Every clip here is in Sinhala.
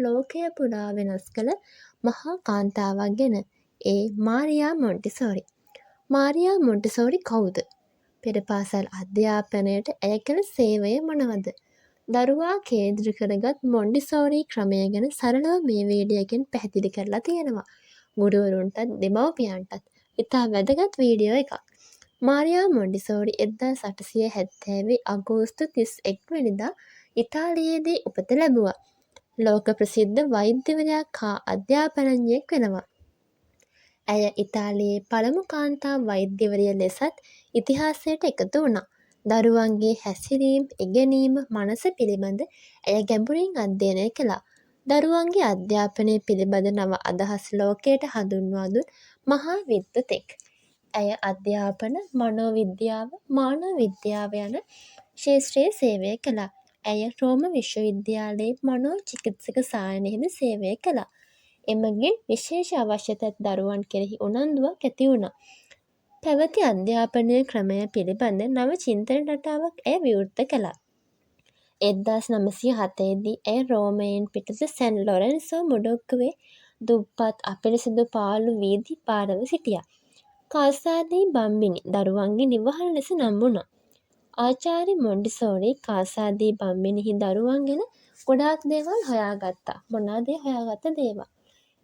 ලෝකය පුරා වෙනස් කළ මහා කාන්තාවක් ගැන. ඒ මාරියා මොන්ටිසෝරි. මාරියා මොන්ටිසෝරි කවුද? පෙර පාසල් අධ්‍යාපනයට ඇය කළ සේවය මොනවද? දරුවා කේන්ද්‍ර කරගත් මොන්ටිසෝරි ක්‍රමය ගැන සරලව මේ වීඩියෝකින් පැහැදිලි කරලා තියෙනවා. ගුරුවරුන්ටත් දෙමව්පියන්ටත් ඉතා වැදගත් වීඩියෝ එකක්. මාරියා මොන්ටිසෝරි 1870 අගෝස්තු 31 වෙනිදා ඉතාලියේදී උපත ලැබුවා. ලෝක ප්‍රසිද්ධ වෛද්‍යවරයෙක් හා අධ්‍යාපනඥයෙක් වෙනවා. ඇය ඉතාලියේ පළමු කාන්තා වෛද්‍යවරිය ලෙසත් ඉතිහාසයට එකතු වුණා. දරුවන්ගේ හැසිරීම්, ඉගෙනීම, මනස පිළිබඳ ඇය ගැඹුරින් අධ්‍යයනය කළා. දරුවන්ගේ අධ්‍යාපනය පිළිබඳ නව අදහස් ලෝකයට හඳුන්වා දුන් මහා විද්වතෙක්. ඇය අධ්‍යාපන, මනෝවිද්‍යාව, මානව විද්‍යාව යන ක්ෂේත්‍රයේ සේවය කළා. ඇය රෝම විශ්වවිද්‍යාලයේ මනෝ චිකිත්සක සායනයෙහිද සේවය කළා. එමගින් විශේෂ අවශ්‍යතා දරුවන් කෙරෙහි උනන්දුවක් ඇති වුණා. පැවති අධ්‍යාපනය ක්‍රමය පිළිබඳ නව චින්තන රටාවක් ඇය විවෘත කළා. 1907 දී ඇය රෝමයෙන් පිටත සැන් ලොරෙන්සෝ මුඩුක්කුවේ දුප්පත් අපිරිසිදු පාළු වීදි පාරව සිටියා. කාසාදී බම්බිනි දරුවන්ගේ නිවහන ලෙස නම් වුණා. ආචාර්ය මොන්ටිසෝරි කාසාදී බම්බිනිහි දරුවන් ගැන ගොඩාක් දේවල් හොයාගත්තා. මොනවාද හොයාගත්ත දේවල්?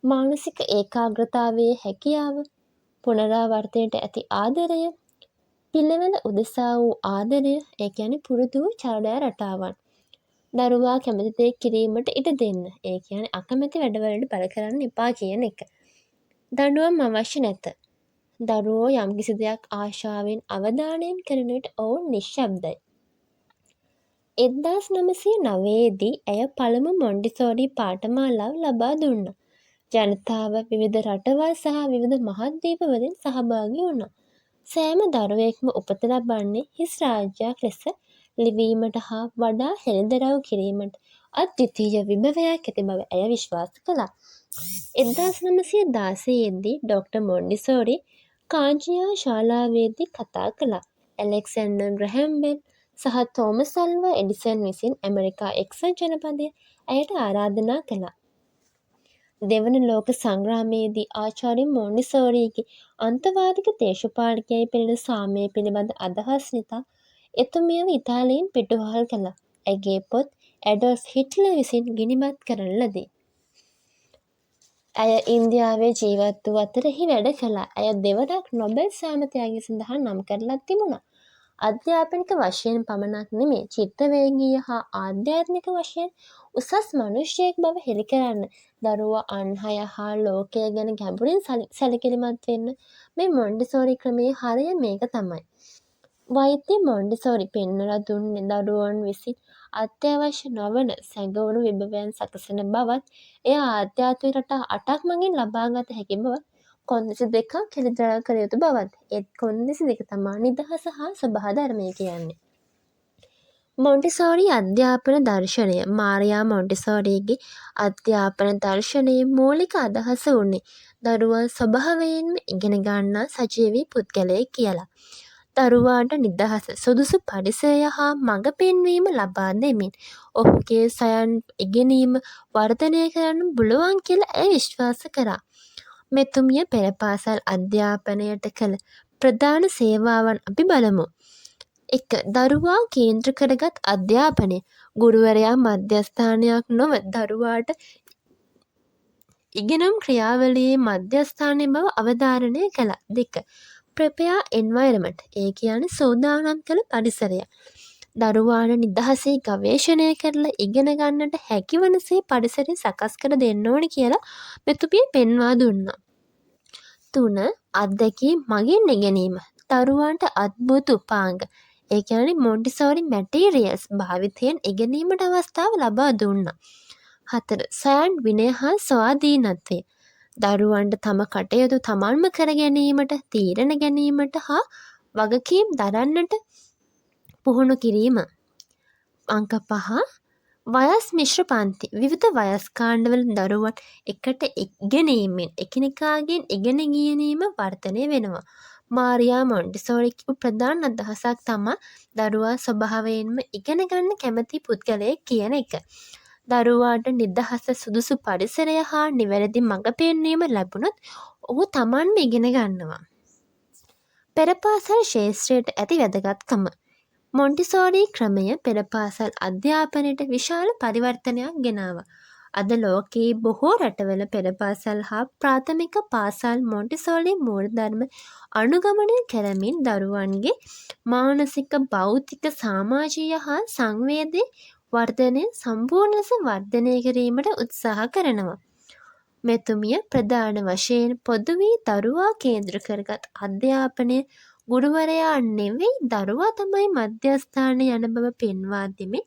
මානසික ඒකාග්‍රතාවයේ හැකියාව, පුනරාවර්තනයට ඇති ආදරය, පිළිවෙල උදෙසා වූ ආදරය, ඒ කියන්නේ පුරුදු චර්යා රටාවන්. දරුවා කැමති දේ කිරීමට ඉඩ දෙන්න. ඒ කියන්නේ අකමැති වැඩවලට බල කරන්න එපා කියන එක. දඬුවම් අවශ්‍ය නැත. දරුවෝ යම්කිසි දෙයක් ආශාවෙන් අවධානයෙන් කරන විට ඔවුන් නිශ්ශබ්දයි. 1909 දී ඇය පළමු මොන්ටිසෝරි පාඨමාලාව ලබා දුන්නා. ජනතාව විවිධ රටවල් සහ විවිධ මහද්වීප වලින් සහභාගී වුණා. සෑම දරුවෙක්ම උපත ලබන්නේ හිස් රාජ්‍යයක් ලෙස ලිවීමට හා වඩා හෙළිදරව් කිරීමට අද්විතීය විභවයක් ඇති බව ඇය විශ්වාස කළා. 1916 දී ඩොක්ටර් මොන්ටිසෝරි කාන්ජියා ශාලාවේදී කතා කළා. ඇලෙක්සැන්ඩර් ග්‍රැහැම් බෙල් සහ තෝමස් අල්වා එඩිසන් විසින් ඇමරිකා එක්සත් ජනපදය ඇයට ආරාධනා කළා. දෙවන ලෝක සංග්‍රාමයේදී ආචාර්ය මොන්ටිසෝරිගේ අන්තවාදික දේශපාලකයයි පෙනෙන සාමය පිළිබඳ අදහස් නිසා එතුමියව ඉතාලියෙන් පිටුවහල් කළා. ඇගේ පොත් ඇඩොල්ෆ් හිට්ලර් විසින් ගිනිබත් කරන ලදී. ඇය ඉන්දියාවේ ජීවත් වූ අතරෙහි වැඩ කළා. ඇය දෙවරක් නොබෙල් සැමතයාගේ සඳහා නම් කරලා තිබුණා. අධ්‍යාපනික වශයෙන් පමණක් නෙමේ චිත්තවේගීය හා ආධ්‍යාත්මික වශයෙන් උසස් මනුෂ්‍යයෙක් බව හෙළි කරන්න දරුවා අන් අය හා ලෝකය ගැන ගැඹුරින් සැලකිලිමත් වෙන්න මේ මොන්ටිසෝරි ක්‍රමයේ හරය මේක තමයි. වෛද්‍ය මොන්ටිසෝරි පෙන්වලා දුන්නේ දරුවන් විසින් අත්‍යවශ්‍ය නොවන සැඟවුණු විභවයන් සකසන බවත් එය ආධ්‍යාත්මික රටා 8ක් මගින් ලබාගත හැකි බවත් කොන්දේසි දෙකක් හෙළිදරව් කළ යුතු බවත්. ඒත් කොන්දේසි දෙක තමා නිදහස හා සභාධර්මය කියන්නේ. මොන්ටිසෝරි අධ්‍යාපන දර්ශනය. මාරියා මොන්ටිසෝරිගේ අධ්‍යාපන දර්ශනයේ මූලික අදහස වුණේ දරුවා ස්වභාවයෙන්ම ඉගෙන ගන්නා සජීවී පුද්ගලයෙක් කියලා. දරුවාට නිදහස, සුදුසු පරිසරය හා මඟ පෙන්වීම ලබා දෙමින් ඔහුගේ සයන් ඉගෙනීම වර්ධනය කරන්න පුළුවන් කියලා ඇය විශ්වාස කරා. මෙතුමිය පෙර පාසල් අධ්‍යාපනයට කළ ප්‍රධාන සේවාවන් අපි බලමු. 1. දරුවා කේන්ද්‍ර කරගත් අධ්‍යාපනය. ගුරුවරයා මධ්‍යස්ථානයක් නොව දරුවාට ඉගෙනුම් ක්‍රියාවලියේ මධ්‍යස්ථානය බව අවධාරණය කළා. 2. ප්‍රපයා එන්වයරන්මන්ට්. ඒ කියන්නේ සූදානම් කළ පරිසරය. දරුවාට නිදහසේ ගවේෂණය කරලා ඉගෙන ගන්නට හැකිවනසේ පරිසරය සකස් කර දෙන්න ඕනි කියලා මෙතුමිය පෙන්වා දුන්නා. 3. අත්දැකීම් මගින් ඉගෙනීම. දරුවන්ට අද්භූත උපාංග ඒ කියන්නේ මොන්ටිසෝරි මැටීරියල්ස් භාවිතයෙන් ඉගෙනීමට අවස්ථාව ලබා දුන්නා. 4. සයන් විනය හා ස්වාධීනත්වය. දරුවන්ට තම කටයුතු තමන්ම කර ගැනීමට, තීරණ ගැනීමට හා වගකීම් දරන්නට පුහුණු කිරීම. අංක 5. වයස් මිශ්‍ර පන්ති. විවිධ වයස් කාණ්ඩවල දරුවන් එකට ඉගෙනීමෙන් එකිනෙකාගෙන් ඉගෙන ගැනීම වර්ධනය වෙනවා. මාරියා මොන්ටිසෝරි ප්‍රධාන අදහසක් තමා දරුවා ස්වභාවයෙන්ම ඉගෙන ගන්න කැමති පුද්ගලයෙක් කියන එක. දරුවාට නිදහස සුදුසු පරිසරය හා නිවැරදි මඟ පෙන්වීම ලැබුණොත් ඔහු තමන්ම ඉගෙන ගන්නවා. පෙරපාසල් ශේෂ්ත්‍රයට ඇති වැදගත්කම. මොන්ටිසෝරි ක්‍රමය පෙරපාසල් අධ්‍යාපනයට විශාල පරිවර්තනයක් ගෙනාවා. අද ලෝකයේ බොහෝ රටවල පෙරපාසල් හා ප්‍රාථමික පාසල් මොන්ටිසෝරි මූලධර්ම අනුගමනය කරමින් දරුවන්ගේ මානසික, භෞතික, සමාජීය හා සංවේදී වර්ධනය සම්පූර්ණ ලෙස වර්ධනය කිරීමට උත්සාහ කරනවා. මෙතුමිය ප්‍රධාන වශයෙන් පොදුවේ දරුවා කේන්ද්‍ර කරගත් අධ්‍යාපනය, ගුරුවරයා නෙවෙයි දරුවා තමයි මධ්‍යස්ථානය යන බව පෙන්වා දෙමින්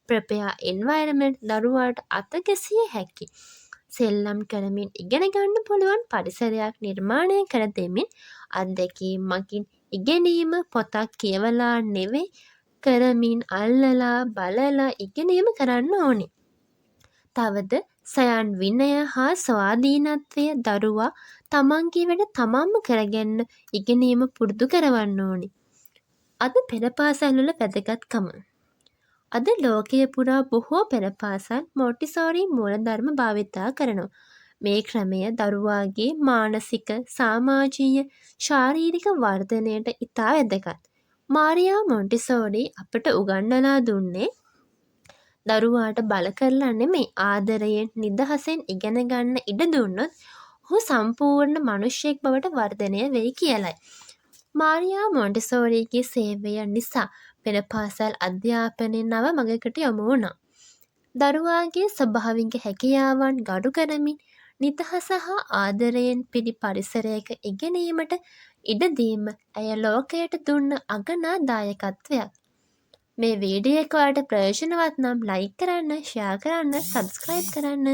ප්‍රපයා එන්වයරන්මන්ට් දරුවාට අතගැසිය හැකි සෙල්ලම් කරමින් ඉගෙන ගන්න පුළුවන් පරිසරයක් නිර්මාණය කර දෙමින් අත්දැකීම් මගින් ඉගෙනීම පොතක් කියවලා නෙවෙයි කරමින් අල්ලලා බලලා ඉගෙනීම කරන්න ඕනේ. තවද සයන් විනය හා ස්වාධීනත්වය දරුවා තමන්ගේ වැඩ තමන්ම කරගන්න ඉගෙනීම පුරුදු කරවන්න ඕනේ. අද පෙරපාසල්වල වැදගත්කම. අද ලෝකයේ පුරා බොහෝ පෙරපාසල් මොන්ටිසෝරි මූලධර්ම භාවිතා කරනවා. මේ ක්‍රමය දරුවාගේ මානසික, සමාජීය, ශාරීරික වර්ධනයට ඉතා වැදගත්. මාරියා මොන්ටිසෝරි අපට උගන්වලා දුන්නේ දරුවාට බල කරලා නෙමෙයි ආදරයෙන් නිදහසෙන් ඉගෙන ගන්න ඉඩ දුන්නොත් ඔහු සම්පූර්ණ මනුෂ්‍යයෙක් බවට වර්ධනය වෙයි කියලයි. මාරියා මොන්ටිසෝරිගේ සේවය නිසා පෙරපාසල් අධ්‍යාපනය නව මඟකට යොමු වුණා. දරුවාගේ ස්වභාවික හැකියාවන් ගරු කරමින් නිදහස හා ආදරයෙන් පිරි පරිසරයක ඉගෙනීමට ඉඩ දීම ඇය ලෝකයට දුන්න අගනා දායකත්වයක්. මේ වීඩියෝ එක ඔයාලට ප්‍රයෝජනවත් නම් ලයික් කරන්න, ෂෙයා කරන්න, සබ්ස්ක්‍රයිබ් කරන්න.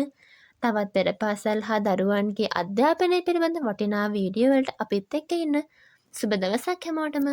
තවත් පෙරපාසල් හා දරුවන්ගේ අධ්‍යාපනය පිළිබඳ වටිනා වීඩියෝ වලට අපිත් එක්ක ඉන්න. සුබ දවසක් හැමෝටම.